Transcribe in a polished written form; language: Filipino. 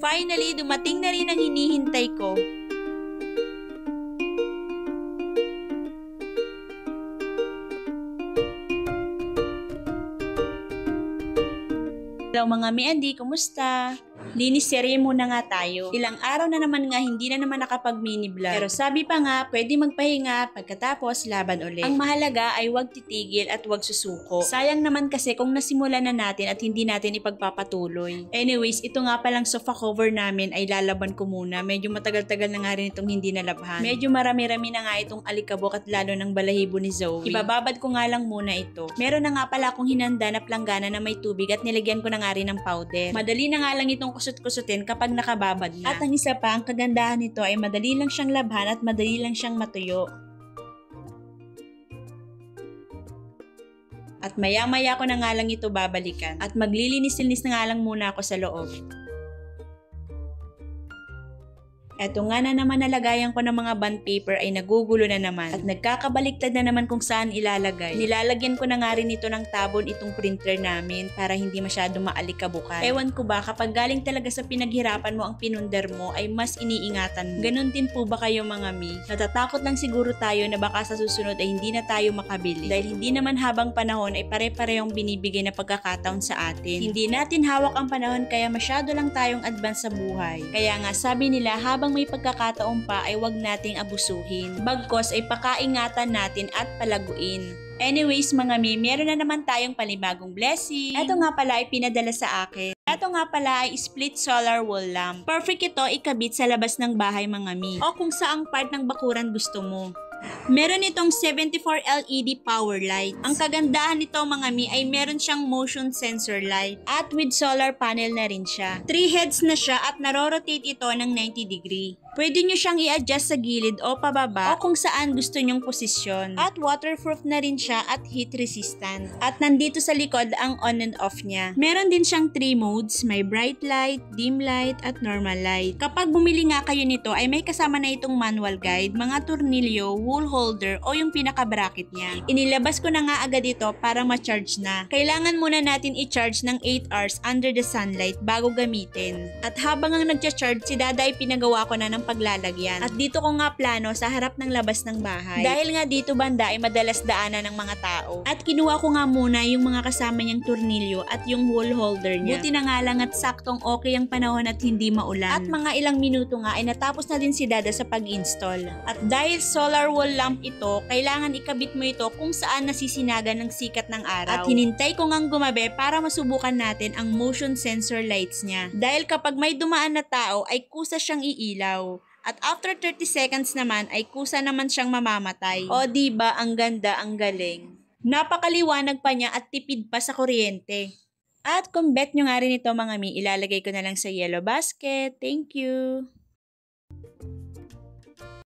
finally, dumating na rin ang hinihintay ko. Hello mga mi-andi, kumusta? Linis serye muna nga tayo. Ilang araw na naman nga hindi na naman nakapag-mini vlog. Pero sabi pa nga, pwede magpahinga pagkatapos laban ulit. Ang mahalaga ay huwag titigil at huwag susuko. Sayang naman kasi kung nasimulan na natin at hindi natin ipagpapatuloy. Anyways, ito nga palang sofa cover namin ay lalaban ko muna. Medyo matagal-tagal na nga rin itong hindi nalabhan. Medyo marami-rami na nga itong alikabok at lalo ng balahibo ni Zoe. Ibababad ko nga lang muna ito. Meron na nga pala akong hinanda na planggana na may tubig at nilagyan ko na nga rin ng powder. Madali na nga lang itong kusut-kusutin kapag nakababad na. At ang isa pa, ang kagandahan nito ay madali lang siyang labhan at madali lang siyang matuyo. At maya-maya ko na nga lang ito babalikan. At maglilinis-linis na nga lang muna ako sa loob. Eto nga na naman nalagayan ko ng mga bond paper ay nagugulo na naman at nagkakabaliktad na naman kung saan ilalagay. Nilalagyan ko na nga rin ito ng tabon itong printer namin para hindi masyadong maalikabukan. Ewan ko ba kapag galing talaga sa pinaghirapan mo ang pinundar mo ay mas iniingatan mo. Ganon din po ba kayo mga mi? Natatakot lang siguro tayo na baka sa susunod ay hindi na tayo makabili dahil hindi naman habang panahon ay pare-parehong binibigay na pagkakataon sa atin. Hindi natin hawak ang panahon kaya masyado lang tayong advance sa buhay. Kaya nga sabi nila habang may pagkakataon pa ay wag nating abusuhin. Bagkos ay pakaingatan natin at palaguin. Anyways mga mi, meron na naman tayong panibagong blessing. Ito nga pala ay pinadala sa akin. Ito nga pala ay split solar wall lamp. Perfect ito ikabit sa labas ng bahay mga mi o kung saang part ng bakuran gusto mo. Meron itong 74 LED power light. Ang kagandahan nito mga mi ay meron siyang motion sensor light at with solar panel na rin siya. 3 heads na siya at narorotate ito ng 90 degree. Pwede nyo siyang i-adjust sa gilid o pababa o kung saan gusto nyong posisyon. At waterproof na rin siya at heat resistant. At nandito sa likod ang on and off niya. Meron din siyang 3 modes, may bright light, dim light at normal light. Kapag bumili nga kayo nito ay may kasama na itong manual guide, mga tornilyo, wool holder o yung pinaka-bracket niya. Inilabas ko na nga agad ito para ma-charge na. Kailangan muna natin i-charge ng 8 hours under the sunlight bago gamitin. At habang ang nagcha-charge, si Dada ay pinagawa ko na ng paglalagyan. At dito ko nga plano sa harap ng labas ng bahay. Dahil nga dito banda ay madalas daanan ng mga tao. At kinuha ko nga muna yung mga kasama niyang tornilyo at yung wool holder niya. Buti na nga lang at saktong okay ang panahon at hindi maulan. At mga ilang minuto nga ay natapos na din si Dada sa pag-install. At dahil solar wall lamp ito, kailangan ikabit mo ito kung saan nasisinagan ng sikat ng araw. At hinintay ko ngang gumabi para masubukan natin ang motion sensor lights niya. Dahil kapag may dumaan na tao ay kusa siyang iilaw. At after 30 seconds naman ay kusa naman siyang mamamatay. O diba ang ganda, ang galing. Napakaliwanag pa niya at tipid pa sa kuryente. At kung bet nyo nga rin ito mga mi, ilalagay ko na lang sa yellow basket. Thank you!